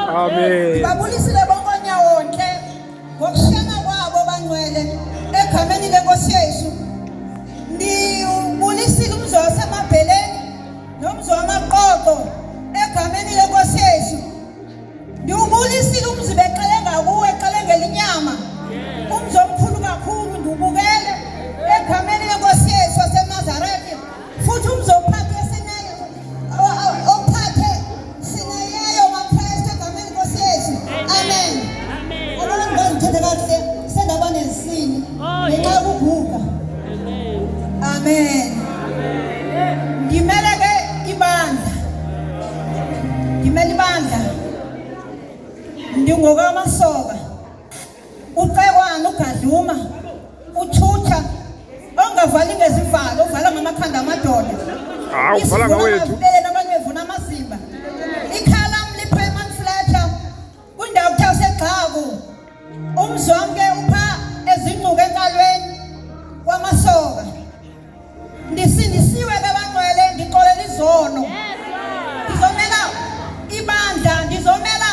Amen. Babulisile bonke wonke ngokushana kwabo bangcwele egameni lenkosi yethu. Ndibulisile umzo wasemabheleni nomzo wamaqoqo egameni lenkosi yethu. Ndibulisile umzi beqelenga kuwe eqelengela inyama. Umzo omkhulu kakhulu ndibukele egameni lenkosi yethu waseNazaretha. Futhi umzo ophathe sinayo ophathe sinayo maKristu egameni lenkosi yethu. Amen. Abantu ngithethe kahle sendaba nesini ngenxa yokuguga. Amen. Ngimele ke ibandla. Ngimele ibandla. Ndingokamasoka. Uqekwana ugadluma. Uthutha. Ongavali ngezivalo, uvala ngamakhanda amadoda. Uvala ngawethu. Nabanye bevuna amasimba. Ikhala mliPrayman Fletcher. Kundawo kuthiwa seGxaku. Umzonke upha ezingcuke enkalweni kwamasoka. Ndisindisiwe ke bangcwele ngixolela izono. Ngizomela ibandla, ngizomela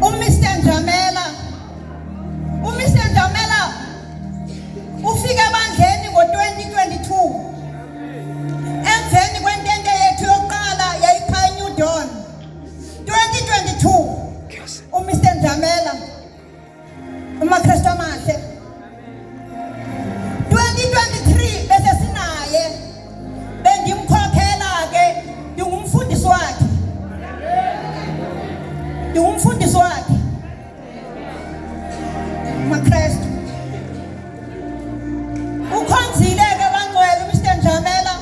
uMr Njamela. uMr Njamela ufike ebandleni ngo-2022 emveni kwentente yethu yokuqala yayikhaya New Dawn. 2022 uMr Njamela umaKristu amahle. 2023 bese sinaye bengimkhokhela ke ngumfundisi wakhe. Ngumfundisi wakhe maKristu. Ukhonzile ke bangcwele uMr Njamela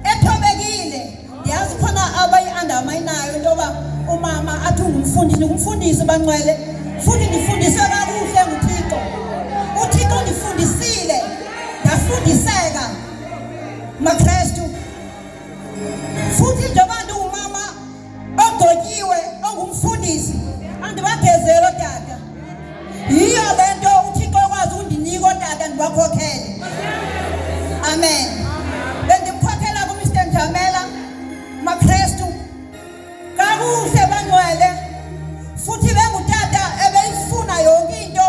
ethobekile. Yazi khona abayi-undermineyo into yoba umama athi ngumfundisi bangcwele. Futhi ndifundiswe kakuhle nguThixo. uThixo ndifundisile ndafundiseka maKristu. Futhi njengoba ndingumama ogqotyiwe ongumfundisi andibagezele otata. Yiyo le nto uThixo ekwazi undinika otata ndibakhokhele. Amen. Bendimkhokhela kuMr Njamela maKristu kakuhle bangcwele. Futhi bengutata ebeyifuna yonke into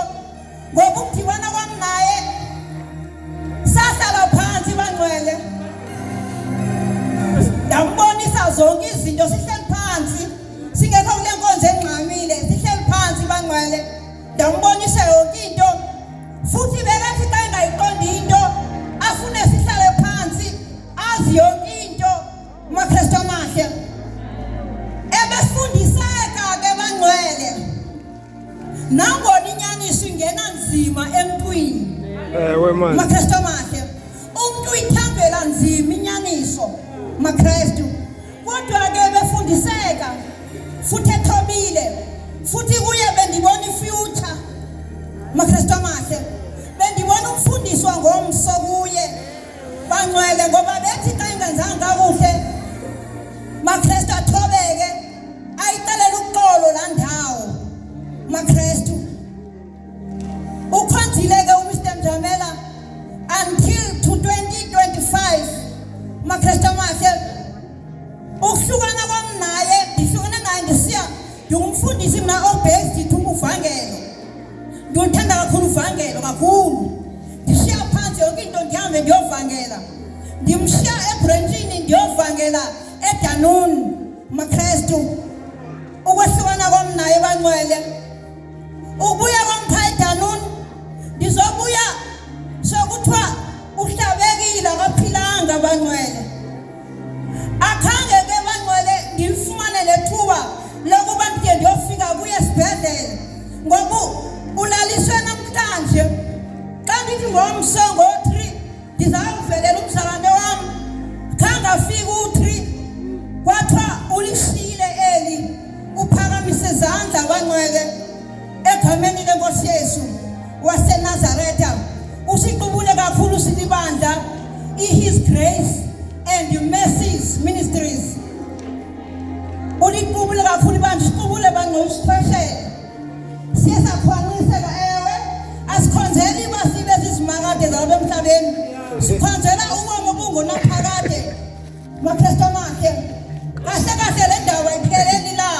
ngoba ukudibana kwami naye sahlala phansi bangcwele. Ndambonisa zonke izinto sihleli phansi singekho kule nkonzo engxamile sihleli phansi bangcwele. Ndambonisa yonke into futhi bekathi xa engayiqondi into afune sihlale phansi azi yonke into maKristu amahle. Ebesifundiseka ke bangcwele nangona inyaniso ingena nzima emntwini. Ewe manje. maKristu amahle. Umuntu uyithambela nzima inyaniso maKristu. Kodwa ke befundiseka futhi ethobile futhi kuye bendibona ifuture maKristu amahle. Bendibona umfundiswa ngomso kuye bangcwele ngoba bethi xa ingenzanga kakuhle maKristu athobeke ayixelela uxolo laa ndawo maKristu. Ukhonzile ke uMr Njamela until to 2025 maKristu amahle. Ukuhlukana kwami naye ndihlukane naye ndisiya ndingumfundisi mna obased uvangelo. Ndithanda kakhulu uvangelo kakhulu. Ndishiya phansi yonke into ndihambe ndiyovangela. Ndimshiya eBrantshini ndiyovangela eDanuni maKristu. Ukwehlukana kwami naye bangcwele. Ubuya kwami eDanuni ndizobuya sokuthiwa uhlabekile akaphilanga bangcwele. Akhange ke bangcwele ngifumane lethuba lokuba ndike ndiyofika kuye esibhedlele ngoba ulaliswe namhlanje. Xa ndithi ngomso ngo-3 ndizawuvelela umzalwane wami khange afike u-3 kwathiwa ulishiyile eli uphakamise izandla bangcwele egameni lenkosi yethu waseNazaretha. Usiqubule kakhulu silibandla His Grace and Mercies Ministries. Uliqubule kakhulu ibandla siqubule bangcwele special. Siye sakhwaniseka ewe asikhonzeli basibe zizimakade zalapha emhlabeni. Sikhonzela umoya obungonaphakade maKristu amahle. Kahle kahle le ndawo ayipheleli la.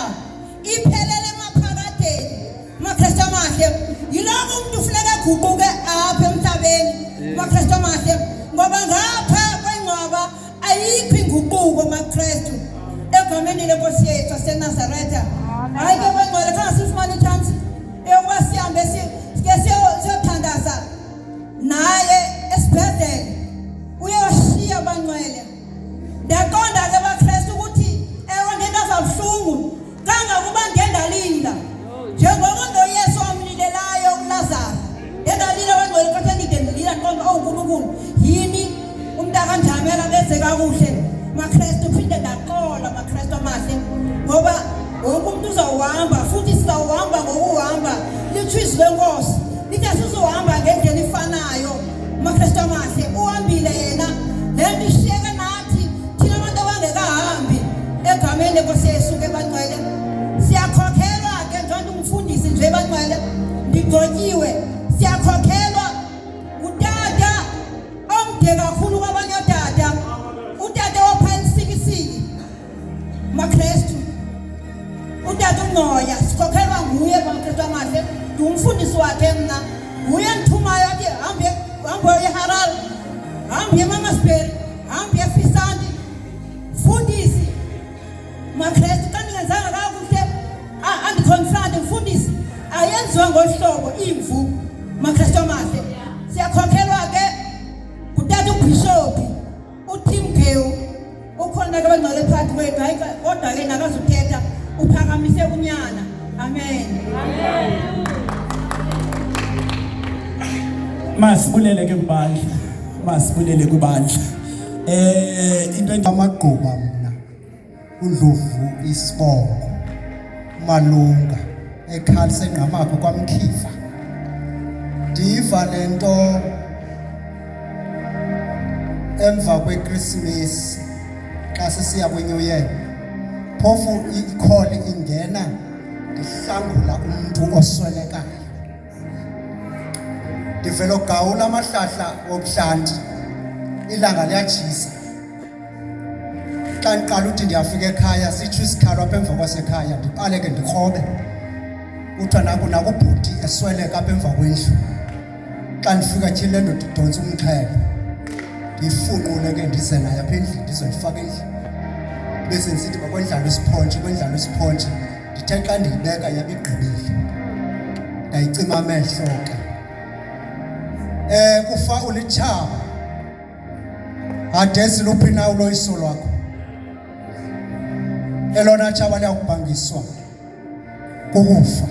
eseNazaretha. Hayi ke bangcwele xa sifumana ichance yokuba sihambe siyothandaza naye esibhedlele. Uyoshiya bangcwele. Ndiyaqonda ke baKristu ukuthi ewe ngendava buhlungu kangakuba ngendalinda. Njengoko noYesu amlilelayo uLazaro. Endalila bangcwele kodwa ngidendilila qonda uNkulunkulu. Yini umntaka Njamela benze kakuhle. MaKristu phinde ndaqola MaKristu amahle ngoba wonke umuntu uzawuhamba futhi sizawuhamba ngokuhamba lithizwe lenkosi lithi sizohamba ngendlela ifanayo MaKristu amahle uhambile yena lento ishiyeke nathi thina abantu abangekahambi egameni lenkosi Yesu ke bangcwele siyakhokhelwa ke njengoba umfundisi nje bangcwele ndigqotyiwe siyakhokhelwa utata omde kakhulu kwabanye otata utata waphansikisiki MaKristu utata uNoya sikhokhelwa nguye MaKristu amahle ngumfundisi wakhe mna nguye ngithumayo athi hambe eHarare hambe eMamasiperi hambe eFisandi mfundisi MaKristu xa ndingenzanga kakuhle andiconfront mfundisi ayenziwa ngohlobo imvu MaKristu amahle siyakhokhelwa ke utata uBishop uTim Geu ukhona ke bangcwele phakathi kwethu hayi kodwa ke nakazuthetha uphakamise unyana amen Masibulele ke kubandla into amagquba mna uNdlovu Isibongo Malunga ekhalise ngqamakho kwaMkhiva ndiva lento emva kweChristmas xa sisiya kweNew Year phofu ikholi ingena ndihlangula umuntu oswelekayo ndivela ugawula amahlahla obuhlanti ilanga liyatshisa xa ndiqala uthi ndiyafika ekhaya sitsho isikhalo apha emva kwasekhaya ndibaleke ndikrobe kuthiwa nakubhuti esweleka apha emva kwendlu xa ndifika tyhini le ndoda idonsa umxhelo ndifunqule ke ndize naye apha endlini ndizoyifaka endlini bese ndisithi kwendlala isiphonje ndithe xa ndiyibeka yabe igqibile ndayicima amehlo ke kufa ulitshaba adesi luphi na uloyiso lwakho elona tshaba liyakubhangiswa kukufa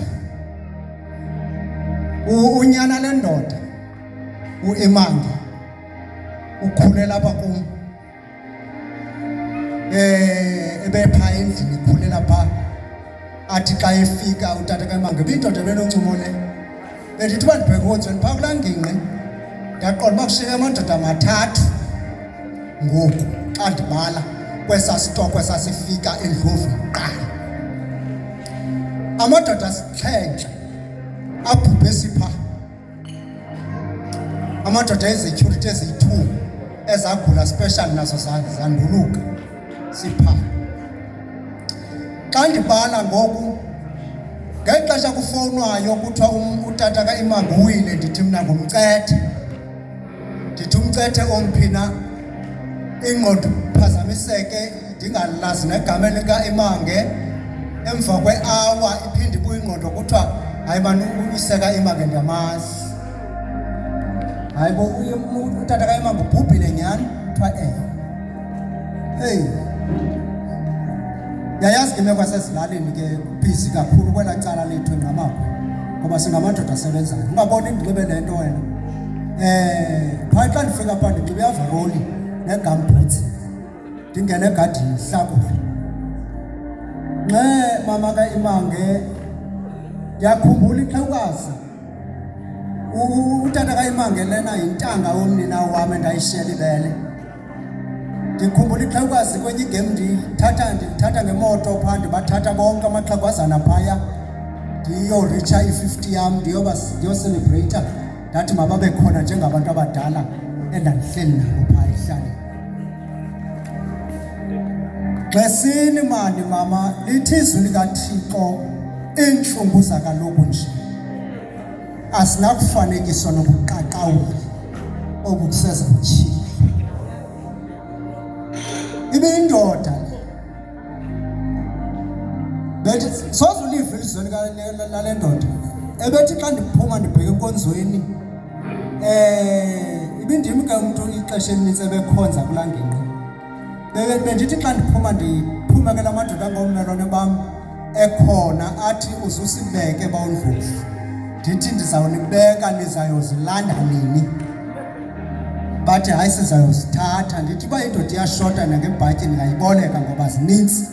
unyana lendoda uImangi ukhulela apha kum ebepha endlini ikhulela pha athi xa efika utata kaImangi bindoda benoncumo le bendithi bandibheke onzweni phaa kulaa ngingqi ndaqonda uba kushiyeke amadoda amathathu ngoku xa ndibala kwesaa sitoko esasifika eNdlovu kuqala amadoda asixhenxe abhubhe sipha amadoda ezecurity eziyi-2 ezagula special nazo zanduluka sipha xa ndibala ngoku ngexesha kufowunwayo kuthiwa utata kaImangi uwile ndithi mna ngumcethe ndithi umcethe omphina ingqondo phazamiseke ndingalazi negama elikaImangi emva kwe-hour iphinde ibuye ingqondo kuthiwa hayi bani uyiseka iMangi ndiyamazi hayi bo utata kaImangi ubhubhile nyhani kuthiwa hey yayazi ke imeko yasezilalini ke busy kakhulu kwelaa cala lethu eNgqamakwe ngoba singamadoda asebenzayo ungaboni ndinxibe le nto wena phaa xa ndifika phaa ndinxibe iavaroli negamboots ndingene egadini hlakule mama kaImangi ndiyakhumbula ixhewukazi utata kaImangi lena yintanga womnina wam endayishiyela ibele ndikhumbula ixhewukazi kwenye igame ndithatha ngemoto phaa ndibathatha bonke amaxhagwazana phaya ndiyoritsha i-50 yam ndiyoselebreyitha ndathi mababe khona njengabantu abadala endandihleli nabo phaa ehlaleni xesini mani mama lithi izwi likaThixo iintlungu zakaloku nje asinakufanekiswa nobuqaqawuli obukuseza utshile ibindoda bethi sozuliva ilizwi lale ndoda ebethi xa ndiphuma ndibheke enkonzweni ibindim ke umuntu ixesha elinintsi ebekhonza kulaa ngingqi bendithi xa ndiphuma ke la madoda angoomelwane bam ekhona athi uzusibeke bawundlovu ndithi ndizawunibeka nizayozilanda nini bathi hayi sizayozithatha ndithi uba indoda iyashota nangebhatyi ndingayiboleka ngoba zinintsi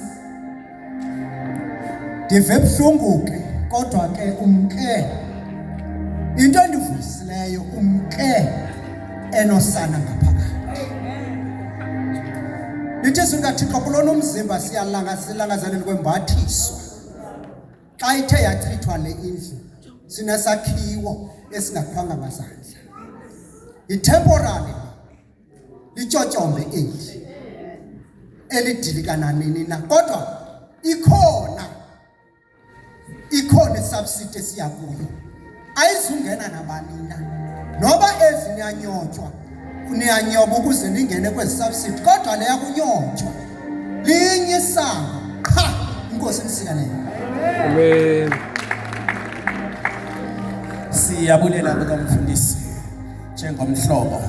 ndive ebuhlungu ke kodwa ke umke into endivuyisileyo umke enosana ngaphakathi lithi singathixo kulona umzimba silangazeleni kwembathiswa xa ithe yachithwa le indlu sinesakhiwo esingathwanga ngazandla itemporary lityotyombe eli elidilikana nini na kodwa ikhona isubsidi esiya kuyo ayizungena nabani na noba ezi niyanyotywa niyanyoba ukuze ningene kwezi subsidi kodwa leya kunyotywa linye isango qha inkosi nisikelele Amen. siyabulela kukamfundisi njengomhlobo